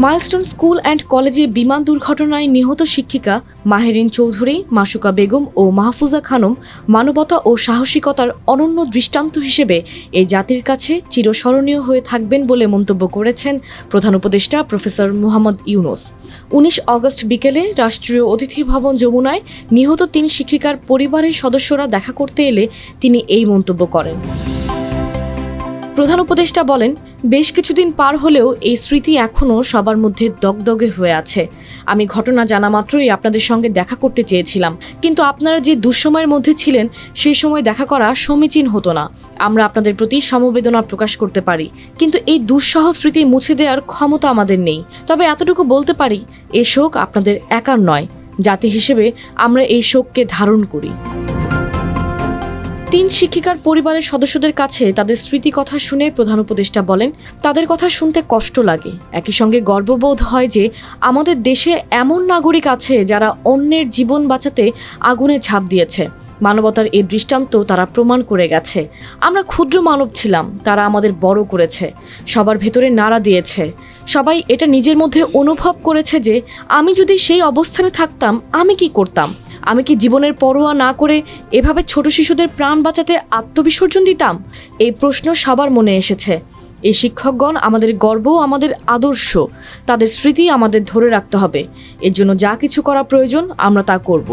Milestone school and কলেজে বিমান দুর্ঘটনায় নিহত শিক্ষিকা মাহেরিন চৌধুরী, মাসুকা বেগম ও মাহফুজা খানম মানবতা ও সাহসিকতার অনন্য দৃষ্টান্ত হিসেবে এই জাতির কাছে চিরস্মরণীয় হয়ে থাকবেন বলে মন্তব্য করেছেন প্রধান উপদেষ্টা প্রফেসর মোহাম্মদ ইউনূস। ১৯ অগস্ট বিকেলে রাষ্ট্রীয় অতিথি ভবন যমুনায় নিহত ৩ শিক্ষিকার পরিবারের সদস্যরা দেখা করতে এলে তিনি এই মন্তব্য করেন। প্রধান উপদেষ্টা বলেন, বেশ কিছুদিন পার হলেও এই স্মৃতি এখনও সবার মধ্যে দগদগে হয়ে আছে। আমি ঘটনা জানা মাত্রই আপনাদের সঙ্গে দেখা করতে চেয়েছিলাম, কিন্তু আপনারা যে দুঃসময়ের মধ্যে ছিলেন সেই সময় দেখা করা সমীচীন হতো না। আমরা আপনাদের প্রতি সমবেদনা প্রকাশ করতে পারি, কিন্তু এই দুঃসহ স্মৃতি মুছে দেওয়ার ক্ষমতা আমাদের নেই। তবে এতটুকু বলতে পারি, এই শোক আপনাদের একার নয়, জাতি হিসেবে আমরা এই শোককে ধারণ করি। ৩ শিক্ষিকার পরিবারের সদস্যদের কাছে তাদের স্মৃতি কথা শুনে প্রধান উপদেষ্টা বলেন, তাদের কথা শুনতে কষ্ট লাগে, একই সঙ্গে গর্ববোধ হয় যে আমাদের দেশে এমন নাগরিক আছে যারা অন্যের জীবন বাঁচাতে আগুনে ঝাঁপ দিয়েছে। মানবতার এই দৃষ্টান্ত তারা প্রমাণ করে গেছে। আমরা ক্ষুদ্র মানব ছিলাম, তারা আমাদের বড় করেছে, সবার ভেতরে নাড়া দিয়েছে। সবাই এটা নিজের মধ্যে অনুভব করেছে যে আমি যদি সেই অবস্থানে থাকতাম আমি কি করতাম। আমি কি জীবনের পরোয়া না করে এভাবে ছোট শিশুদের প্রাণ বাঁচাতে আত্মবিসর্জন দিতাম? এই প্রশ্ন সবার মনে এসেছে। এই শিক্ষকগণ আমাদের গর্ব, আমাদের আদর্শ, তাদের স্মৃতি আমাদের ধরে রাখতে হবে। এর জন্য যা কিছু করা প্রয়োজন আমরা তা করব।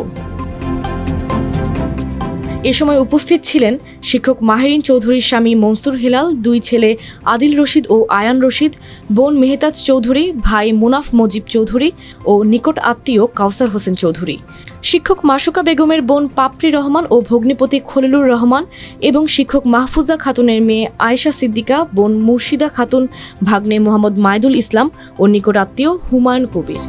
এ সময় উপস্থিত ছিলেন শিক্ষক মাহেরিন চৌধুরীর স্বামী মনসুর হেলাল, 2 ছেলে আদিল রশিদ ও আয়ান রশিদ, বোন মেহতাজ চৌধুরী, ভাই মুনাফ মজিব চৌধুরী ও নিকট আত্মীয় কাউসার হোসেন চৌধুরী, শিক্ষক মাসুকা বেগমের বোন পাপড়ি রহমান ও ভগ্নিপতি খলিলুর রহমান এবং শিক্ষক মাহফুজা খাতুনের মেয়ে আয়েশা সিদ্দিকা, বোন মুর্শিদা খাতুন, ভাগ্নে মোহাম্মদ মাইদুল ইসলাম ও নিকট আত্মীয় হুমায়ুন কবির।